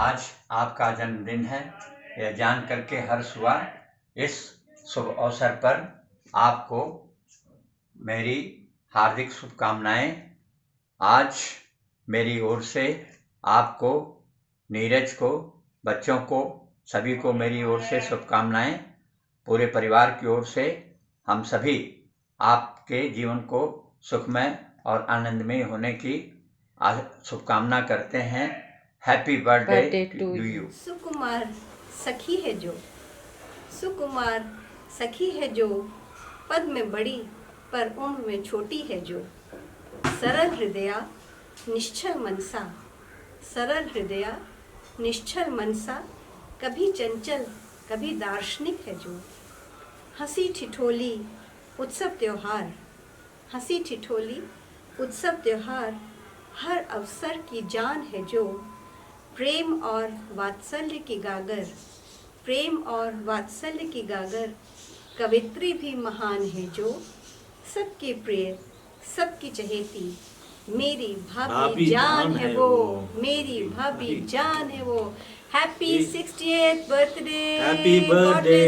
आज आपका जन्मदिन है, यह जान करके हर्ष हुआ। इस शुभ अवसर पर आपको मेरी हार्दिक शुभकामनाएं। आज मेरी ओर से आपको, नीरज को, बच्चों को, सभी को मेरी ओर से शुभकामनाएं। पूरे परिवार की ओर से हम सभी आपके जीवन को सुखमय और आनंदमय होने की शुभकामना करते हैं। Happy birthday to you. सुकुमार सखी है जो, सुकुमार सखी है जो, पद में बड़ी पर उम्र में छोटी है जो। सरल हृदया निश्चल मनसा, सरल हृदया निश्चल मनसा, कभी चंचल कभी दार्शनिक है जो। हंसी ठिठोली उत्सव त्योहार, हंसी ठिठोली उत्सव त्योहार, हर अवसर की जान है जो। प्रेम और वात्सल्य की गागर, प्रेम और वात्सल्य की गागर, कवित्री भी महान है जो। सबकी प्रिय सबकी चहेती, मेरी भाभी जान है वो, मेरी भाभी जान है वो। Happy 60th birthday, happy birthday,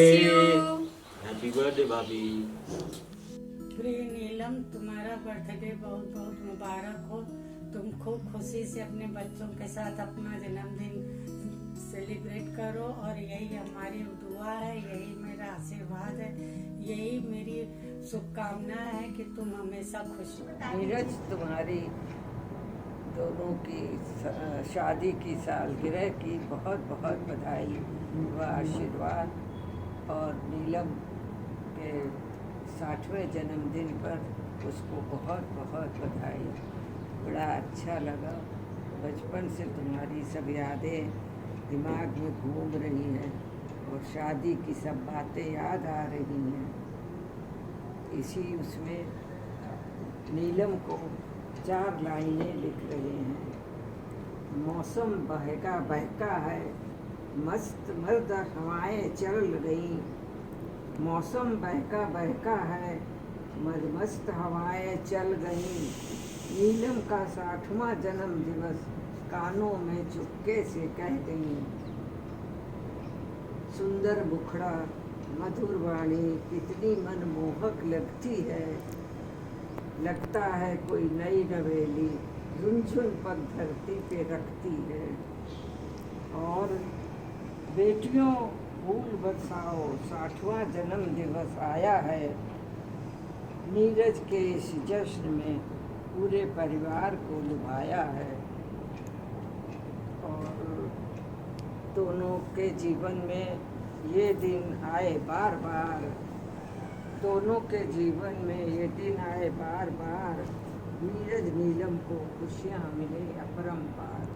happy birthday भाभी। प्रिय नीलम, तुम्हारा बर्थडे बहुत बहुत मुबारक हो। तुम खूब खुशी से अपने बच्चों के साथ अपना जन्मदिन सेलिब्रेट करो, और यही हमारी दुआ है, यही मेरा आशीर्वाद है, यही मेरी शुभकामना है कि तुम हमेशा खुश रहो। नीरज, तुम्हारी दोनों की शादी की सालगिरह की बहुत बहुत बधाई व आशीर्वाद, और नीलम के 60वें जन्मदिन पर उसको बहुत बहुत बधाई। बड़ा अच्छा लगा। बचपन से तुम्हारी सब यादें दिमाग में घूम रही हैं और शादी की सब बातें याद आ रही हैं। इसी उसमें नीलम को 4 लाइनें लिख रहे हैं। मौसम बहका बहका है, मस्त मर्द हवाएं चल गई। मौसम बहका बहका है, मस्त हवाएं चल गई। नीलम का 60वां जन्म दिवस कानों में चुपके से कह गई। सुंदर मुखड़ा मधुर वाणी कितनी मनमोहक लगती है। लगता है कोई नई नवेली झुनझुन पग धरती पे रखती है। और बेटियों फूल बरसाओ, 60वां जन्म दिवस आया है। नीरज के इस जश्न में पूरे परिवार को लुभाया है, और दोनों के जीवन में ये दिन आए बार बार, दोनों के जीवन में ये दिन आए बार बार। नीरज नीलम को खुशियाँ मिले अपरंपार।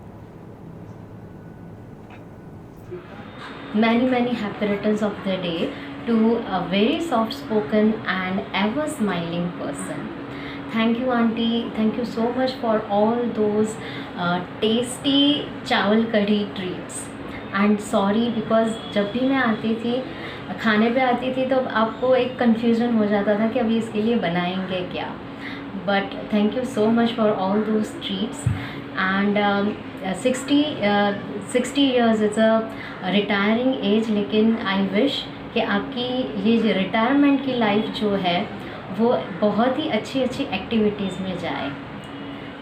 Many happy returns of the day to a very soft spoken and ever smiling person. Thank you auntie, thank you so much for all those tasty चावल कढ़ी treats. And sorry because जब भी मैं आती थी, खाने पे आती थी, तो आपको एक confusion हो जाता था कि अभी इसके लिए बनाएंगे क्या. But thank you so much for all those treats. And 60 years is a retiring age, लेकिन I wish कि आपकी ये रिटायरमेंट की लाइफ जो है वो बहुत ही अच्छी अच्छी एक्टिविटीज़ में जाए.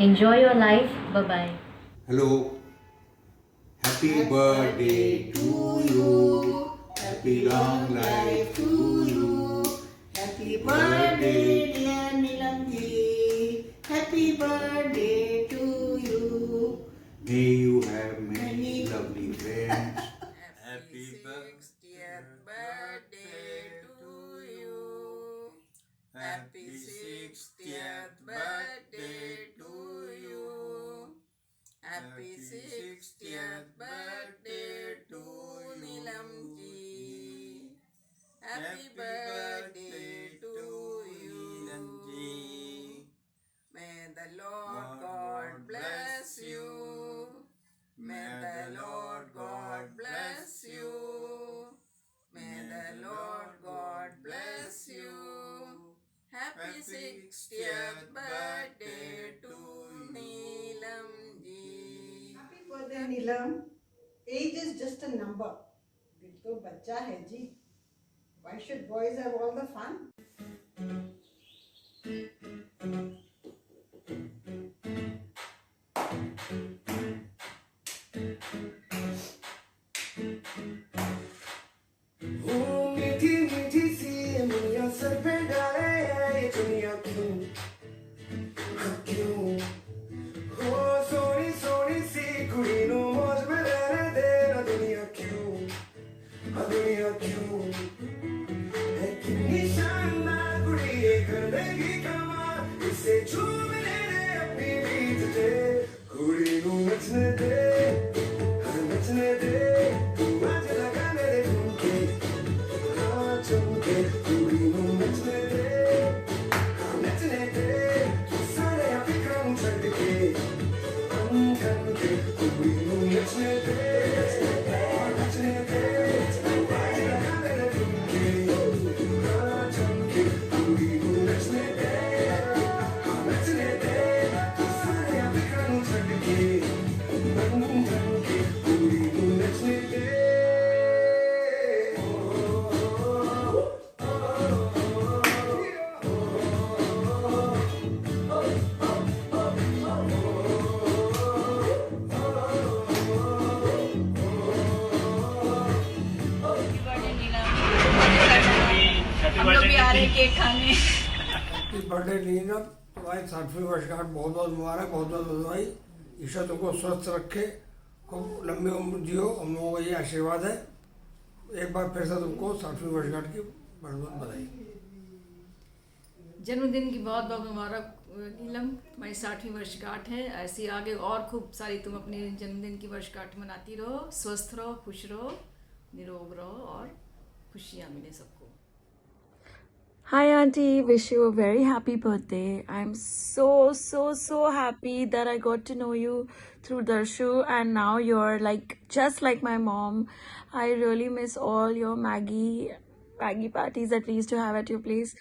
Enjoy your life. Bye bye. Hello, happy birthday to you, happy long life to you, happy birthday dear Neelam ji, happy birthday to you. May you have many lovely friends. Happy 60th birthday to you. Happy 60th birthday to you. Happy 60th birthday to Neelam ji. Happy birthday to you, Neelam ji. May the Lord God bless you. May the Lord God bless you. May the Lord God bless you. Happy 60th birthday to Neelam ji. Happy birthday Neelam, age is just a number, दिल तो बच्चा है जी. Why should boys have all the fun? मीठी मीठी सी Muniya sir पे डाले ये दुनिया क्यों क्यों हो सोनी सोनी सी कुड़ी नु मौज में रहने दे ना दुनिया क्यों है कितनी शानदार कुड़ी ये कर देगी कमाल इसे झूम लेने अपनी बीत दे कुड़ी नु नचने दे नचने दे तू आज लगा मेरे झुमके चुमके कुड़ी नु नचने दे सारे अफिकम छड़ के अंधन के कुड़ी नु नचने दे आज लगा मेरे झुमके चुमके कुड़ी नु नचने दे सारे अफिकम छड़ के अंधन के कुड़ी नु नचने दे. हम लोग भी आ रहे हैं केक खाने. हैप्पी बर्थडे नीना, तुम्हारी 60वीं वर्षगांठ बहुत बहुत मुबारक, बहुत बहुत बधाई. ईश्वर तुमको स्वस्थ रखे, खूब लंबी उम्र जियो, हम लोगों का ये आशीर्वाद है. एक बार फिर से तुमको 60वीं वर्षगांठ की बहुत बहुत बधाई. जन्मदिन की बहुत बहुत मुबारक नीलम, तुम्हारी 60वीं वर्षगांठ है. ऐसी आगे और खूब सारी तुम अपने जन्मदिन की वर्षगांठ मनाती रहो, स्वस्थ रहो, खुश रहो, निरोग रहो और खुशियाँ मिले सबको. Hi auntie, wish you a very happy birthday. I'm so happy that I got to know you through Darshu and now you're like just like my mom. I really miss all your Maggie parties that we used to have at your place,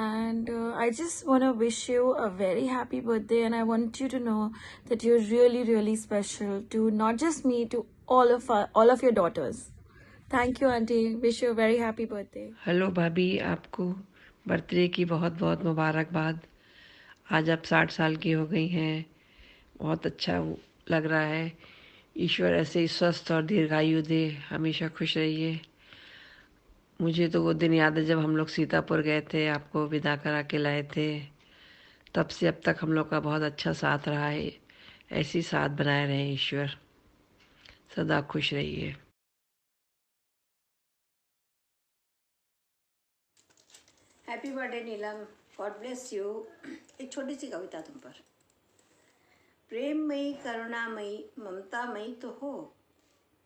and I just want to wish you a very happy birthday, and I want you to know that you're really special to not just me, to all of your daughters. Thank you auntie, wish you a very happy birthday. Hello भाभी, आपको birthday की बहुत बहुत मुबारकबाद. आज आप 60 साल की हो गई हैं, बहुत अच्छा लग रहा है. ईश्वर ऐसे ही स्वस्थ और दीर्घायु दे, हमेशा खुश रहिए. मुझे तो वो दिन याद है जब हम लोग सीतापुर गए थे, आपको विदा करा के लाए थे. तब से अब तक हम लोग का बहुत अच्छा साथ रहा है. ऐसी साथ बनाए रहे ईश्वर, सदा खुश रहिए. Happy birthday Neelam, God bless you. एक छोटी सी कविता तुम पर. प्रेममयी करुणामयी ममतामयी तो हो,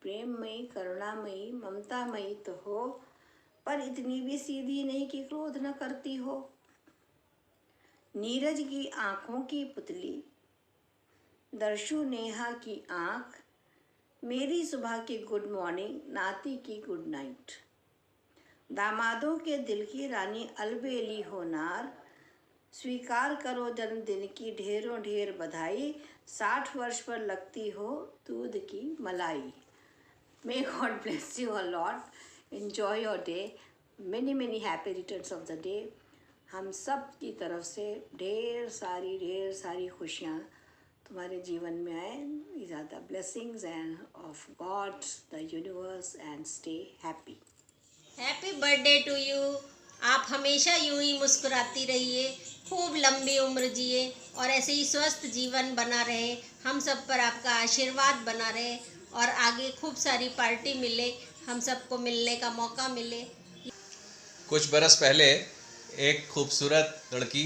प्रेममयी करुणामयी ममतामयी तो हो, पर इतनी भी सीधी नहीं कि क्रोध न करती हो. नीरज की आँखों की पुतली, दर्शु नेहा की आँख, मेरी सुबह की गुड मॉर्निंग, नाती की गुड नाइट. दामादों के दिल की रानी अलबेली होनार, स्वीकार करो जन्मदिन की ढेरों ढेर बधाई. 60 वर्ष पर लगती हो दूध की मलाई. May God bless you a lot. Enjoy your day. Many happy returns of the day. हम सब की तरफ से ढेर सारी खुशियाँ तुम्हारे जीवन में आए. These are the blessings and of God, the universe, and stay happy. Happy birthday to you. आप हमेशा यूं ही मुस्कुराती रहिए, खूब लंबी उम्र जिए और ऐसे ही स्वस्थ जीवन बना रहे. हम सब पर आपका आशीर्वाद बना रहे और आगे खूब सारी पार्टी मिले, हम सबको मिलने का मौका मिले. कुछ बरस पहले एक खूबसूरत लड़की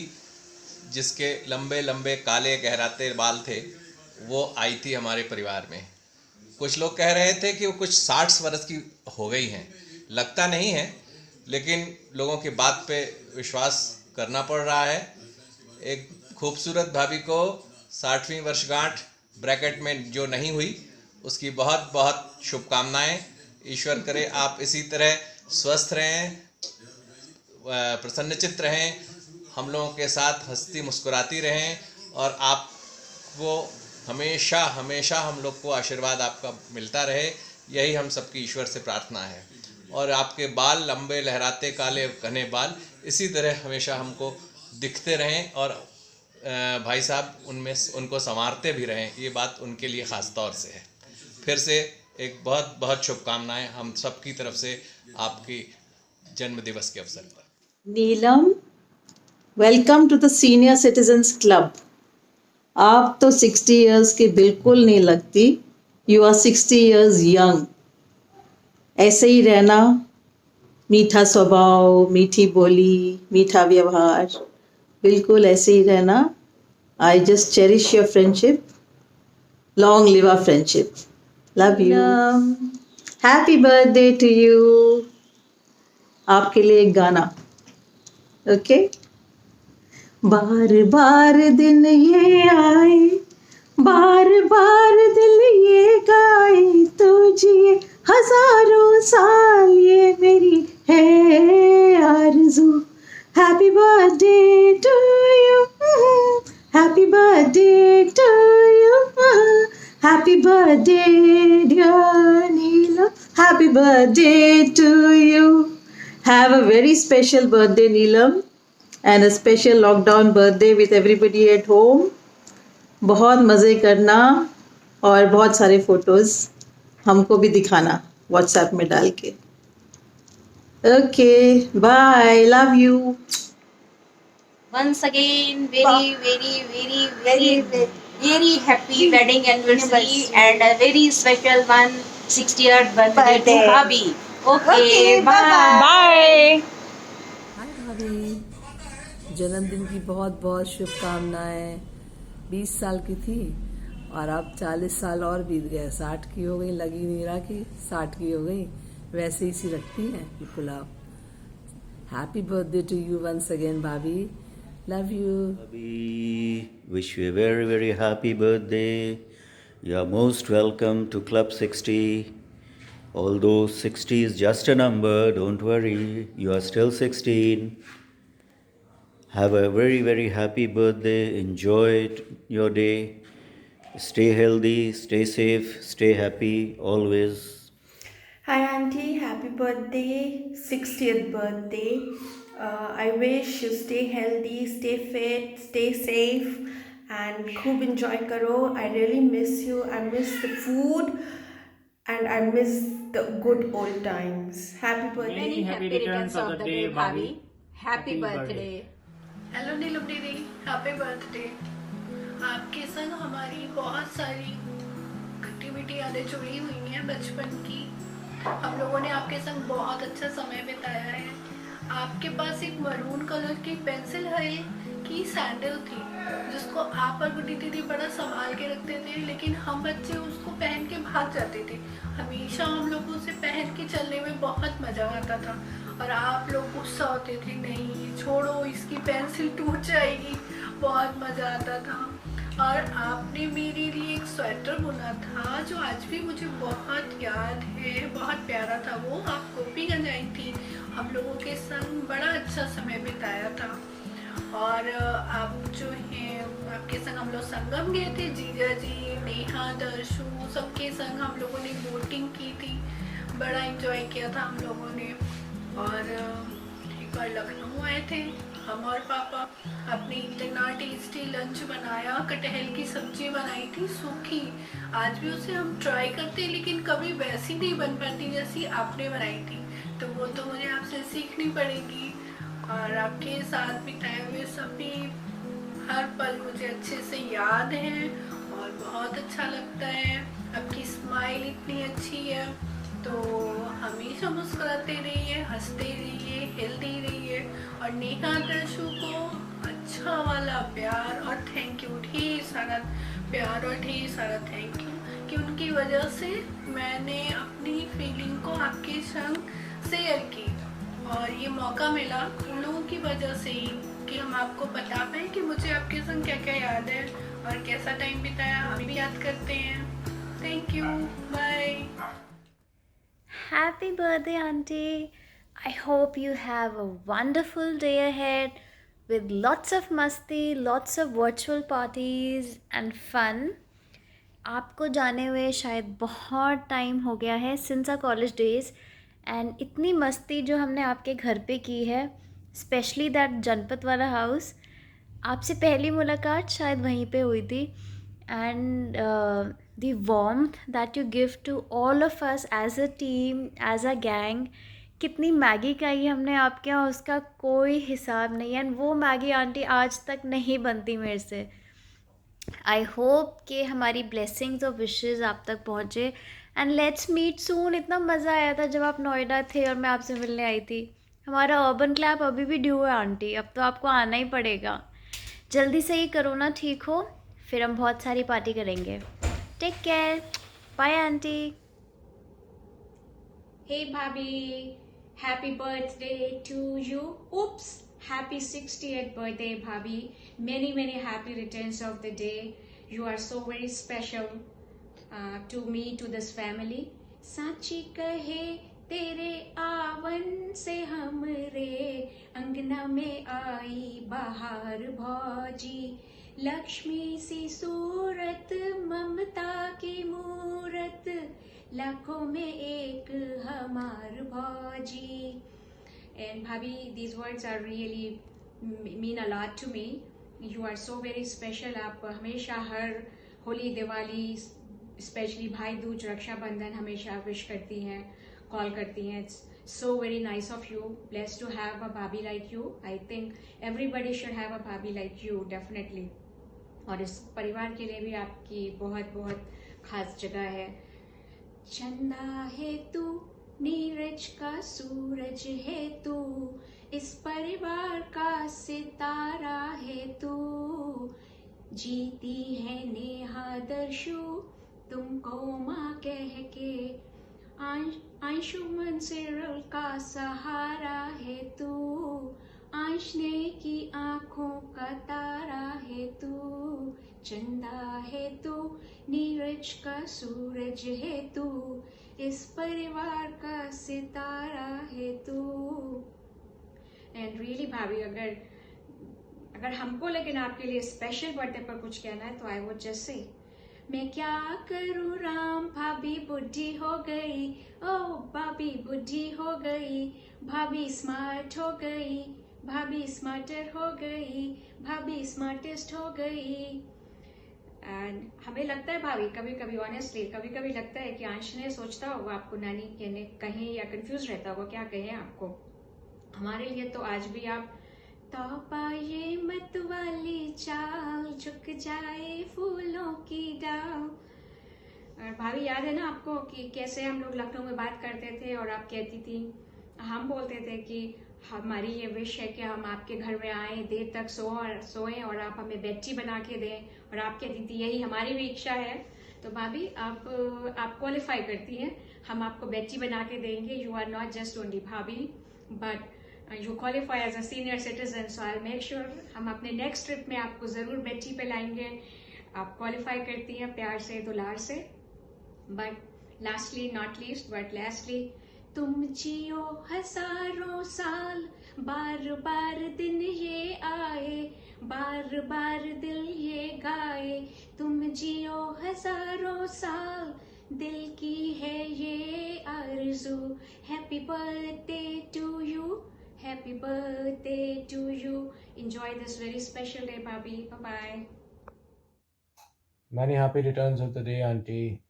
जिसके लंबे लंबे काले गहराते बाल थे, वो आई थी हमारे परिवार में. कुछ लोग कह रहे थे कि वो कुछ 60 वर्ष की हो गई हैं. लगता नहीं है, लेकिन लोगों की बात पे विश्वास करना पड़ रहा है. एक खूबसूरत भाभी को 60वीं वर्षगांठ ब्रैकेट में जो नहीं हुई, उसकी बहुत बहुत शुभकामनाएं. ईश्वर करे आप इसी तरह स्वस्थ रहें, प्रसन्नचित्त रहें, हम लोगों के साथ हंसती मुस्कुराती रहें और आपको हमेशा हमेशा हम लोग को आशीर्वाद आपका मिलता रहे. यही हम सबकी ईश्वर से प्रार्थना है। और आपके बाल लंबे लहराते काले घने बाल इसी तरह हमेशा हमको दिखते रहें और भाई साहब उनमें उनको संवारते भी रहें, ये बात उनके लिए ख़ास तौर से है। फिर से एक बहुत बहुत शुभकामनाएं हम सब की तरफ से आपकी जन्म दिवस के अवसर पर। Neelam, welcome to the senior citizens club. आप तो 60 इयर्स की बिल्कुल नहीं लगती, यू आर 60 इयर्स यंग। ऐसे ही रहना, मीठा स्वभाव, मीठी बोली, मीठा व्यवहार, बिल्कुल ऐसे ही रहना। I just cherish your friendship, long live our friendship, love you, happy birthday to you. आपके लिए एक गाना, ओके? बार बार दिन ये आए, बार बार दिल ये गाए, तो जिए हजारों साल ये मेरी है आरज़ू। Happy birthday to you, happy birthday to you, happy birthday dear Neelam, happy birthday to you. Have a very special birthday, Neelam, and a special lockdown birthday with everybody at home. बहुत मज़े करना और बहुत सारे फोटोज़ हमको भी दिखाना WhatsApp में डाल के। Okay, bye, love you. Once again, very happy wedding anniversary and a very special 160th birthday to Bhabhi. Okay, bye. हाय भाभी, जन्मदिन की बहुत बहुत शुभकामनाएं। 20 साल की थी और अब 40 साल और बीत गए, 60 की हो गई, लगी नहीं रहा कि 60 की हो गई, वैसे ही सी रखती हैं बिल्कुल आप। Happy birthday to you once again भाभी, love you. Wish you a very, very happy birthday. You are most welcome to Club 60. Although 60 is just a number, don't worry, you are still 16. Have a very, very happy birthday. Enjoy your day. Stay healthy, stay safe, stay happy always. Hi auntie, happy birthday, 60th birthday. I wish you stay healthy, stay fit, stay safe and खूब enjoy करो. I really miss you. I miss the food and I miss the good old times. Happy birthday. Many happy returns of the day, Bhabhi. Happy birthday. Hello Neelam दीदी, happy birthday. आपके संग हमारी बहुत सारी खट्टी मीठी यादें जुड़ी हुई हैं बचपन की। हम लोगों ने आपके संग बहुत अच्छा समय बिताया है। आपके पास एक मरून कलर की पेंसिल है की सैंडल थी जिसको आप और गुड्डी दीदी बड़ा संभाल के रखते थे, लेकिन हम बच्चे उसको पहन के भाग जाते थे। हमेशा हम लोगों से पहन के चलने में बहुत मज़ा आता था और आप लोग गुस्सा होते थे, नहीं छोड़ो इसकी पेंसिल टूट जाएगी, बहुत मज़ा आता था। और आपने मेरे लिए एक स्वेटर बुना था जो आज भी मुझे बहुत याद है, बहुत प्यारा था वो। आप गोपीगंज आई थी, हम लोगों के संग बड़ा अच्छा समय बिताया था। और आप जो हैं आपके संग हम लोग संगम गए थे, जीजा जी, नेहा, दर्शु सबके संग हम लोगों ने बोटिंग की थी, बड़ा एंजॉय किया था हम लोगों ने। और एक बार लखनऊ आए थे हम और पापा, अपने इतना टेस्टी लंच बनाया, कटहल की सब्जी बनाई थी सूखी। आज भी उसे हम ट्राई करते हैं लेकिन कभी वैसी नहीं बन पाती जैसी आपने बनाई थी, तो वो तो मुझे आपसे सीखनी पड़ेगी। और आपके साथ बिताए हुए सभी हर पल मुझे अच्छे से याद है और बहुत अच्छा लगता है। आपकी स्माइल इतनी अच्छी है, तो हमेशा मुस्कुराते रहिए, हंसते रहिए, हेल्दी रहिए। और नेहा दर्शु को अच्छा वाला प्यार और थैंक यू, ढेर सारा प्यार और ढेर सारा थैंक यू कि उनकी वजह से मैंने अपनी फीलिंग को आपके संग शेयर की और ये मौका मिला उन लोगों की वजह से ही कि हम आपको बता पाए कि मुझे आपके संग क्या क्या याद है और कैसा टाइम बिताया, हम भी याद करते हैं। Thank you, bye. Happy birthday, Auntie. I hope you have a wonderful day ahead with lots of masti, lots of virtual parties and fun. आपको जाने हुए शायद बहुत टाइम हो गया है, since our college days. And इतनी मस्ती जो हमने आपके घर पे की है, स्पेशली दैट जनपथ वाला हाउस। आपसे पहली मुलाकात शायद वहीं पे हुई थी। And the warmth that you give to all of us as a team, as a gang. कितनी मैगी खाई हमने आपके यहाँ, उसका कोई हिसाब नहीं है। एंड वो मैगी आंटी आज तक नहीं बनती मेरे से। आई होप कि हमारी ब्लेसिंग्स और विशेज़ आप तक पहुँचे। And let's meet soon. इतना मज़ा आया था जब आप नोएडा थे और मैं आपसे मिलने आई थी। हमारा अर्बन क्लैप अभी भी ड्यू है आंटी, अब तो आपको आना ही पड़ेगा। जल्दी से ही करो ना, ठीक हो? फिर हम बहुत सारी पार्टी करेंगे। Take care, bye auntie. Hey Bhabhi, happy birthday to you. Oops, happy 60th birthday Bhabhi. Many happy returns of the day. You are so very special to me, to this family. साची कहे तेरे आवन से हमरे अंगना में आई बहार भौजी, लक्ष्मी सी सूरत ममता की मूरत, लाखों में एक हमार भौजी. And Bhabhi, these words are really mean a lot to me. You are so very special. आप हमेशा हर होली, दिवाली, स्पेशली भाई दूज, रक्षाबंधन हमेशा विश करती हैं, कॉल करती हैं. It's so very nice of you. Blessed to have a Bhabhi like you. I think everybody should have a Bhabhi like you, definitely. और इस परिवार के लिए भी आपकी बहुत खास जगह है. चंदा है तू, नीरज का सूरज है तू, इस परिवार का सितारा है तू, जीती है नेहा दर्शु तुमको माँ कह के, अंशुमन सिरल का सहारा है तू, आंशने की आंखों का तारा है तू, चंदा है तू, नीरज का सूरज है तू, इस परिवार का सितारा है तू. एंड रियली भाभी, अगर हमको लेकिन आपके लिए स्पेशल बर्थडे पर कुछ कहना है तो आई वुड जस्ट से, मैं क्या करूँ राम, भाभी बुढ़ी हो गई, ओ भाभी बुढ़ी हो गई, भाभी स्मार्ट हो गई, भाभी स्मार्टर हो गई, भाभी स्मार्टेस्ट हो गई. एंड हमें लगता है भाभी, कभी ऑनेस्टली कभी लगता है कि अंश ने सोचता होगा आपको नानी कहने कहें, या कंफ्यूज रहता होगा क्या कहें आपको. हमारे लिए तो आज भी आप तौबा ये मत वाली चाल, झुक जाए फूलों की डाल. और भाभी याद है ना आपको कि कैसे हम लोग लखनऊ में बात करते थे और आप कहती थी, हम बोलते थे कि हमारी ये विश है कि हम आपके घर में आए, देर तक सोएं और आप हमें बेटी बना के दें, और आप कहती थी यही हमारी भी इच्छा है. तो भाभी आप क्वालिफाई करती हैं, हम आपको बेटी बना के देंगे. You are not just only भाभी, but you qualify as a senior citizen. So I make sure हम अपने नेक्स्ट ट्रिप में आपको ज़रूर बेटी पे लाएंगे. आप क्वालिफाई करती हैं प्यार से, दुलार से. But lastly not least but lastly, तुम जियो हजारों साल, बार बार दिन ये आए, बार बार दिल ये गाए, तुम जियो हजारों साल, दिल की है ये आरज़ू. Happy birthday to you, happy birthday to you. Enjoy this very special day भाभी. Bye bye. Many happy returns of the day, Auntie.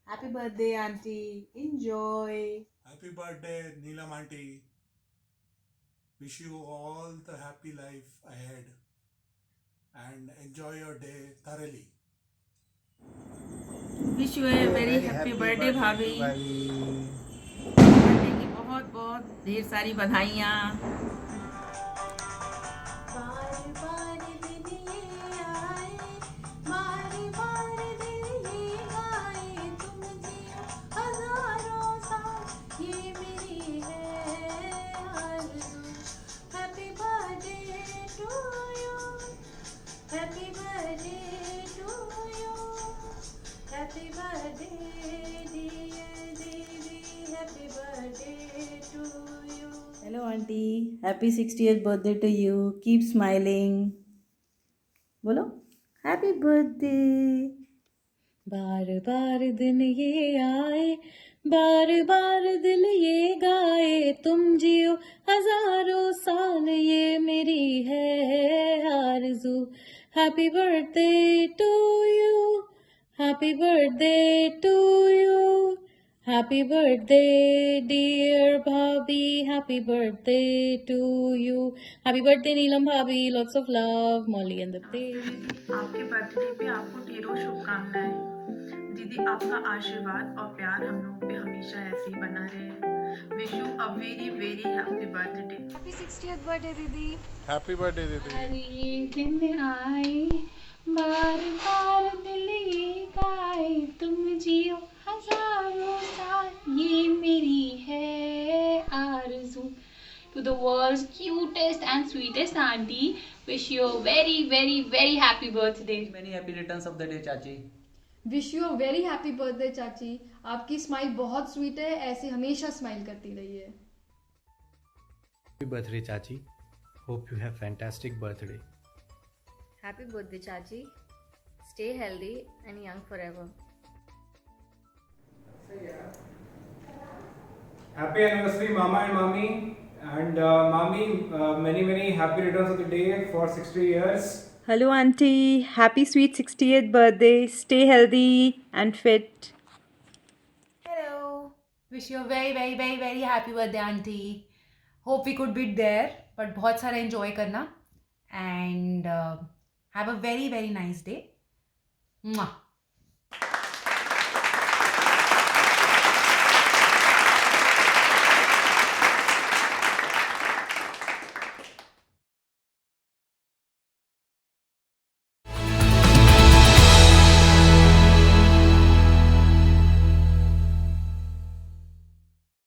Happy birthday, Auntie. Enjoy. Happy birthday, Neelam Auntie. Wish you all the happy life ahead and enjoy your day thoroughly. Wish you a very happy birthday, भाभी. Birthday की बहुत ढेर सारी बधाइयाँ. Hello auntie, happy 60th birthday to you. Keep smiling. बोलो happy birthday. बार बार दिन ये आए, बार बार दिल ये गाए, तुम जियो हजारों साल ये मेरी है आरज़ू। Happy birthday to you, happy birthday to you, happy birthday dear भाभी, happy birthday to you, happy birthday Neelam भाभी, lots of love, Molly and the baby. आपके बर्थडे पे आपको ढेरों शुभकामनाएं। दीदी आपका आशीर्वाद और प्यार हम लोगों पे हमेशा ऐसे ही बना रहे। Wish you a very very happy birthday. Happy 60th birthday दीदी। हैप्पी बर्थडे दीदी। अरे दिन आए, बार बार दिल ये गाए, तुम जियो हजारों साल ये मेरी है आरज़ू। To the world's cutest and sweetest auntie, wish you a very very very happy birthday. Many happy returns of the day, चाची। Wish you a very happy birthday चाची। आपकी स्माइल बहुत स्वीट है, ऐसे हमेशा स्माइल करती रहिए। हैप्पी बर्थडे चाची। Hope you have fantastic birthday. Happy birthday चाची। Stay healthy and young forever. Happy anniversary, Mama and Mommy. And Mommy, many happy returns of the day for 60 years. Hello auntie, happy sweet 60th birthday. Stay healthy and fit. Hello, wish you a very very very very happy birthday auntie. Hope we could be there, but बहुत सारा enjoy करना and have a very very nice day. Mwah.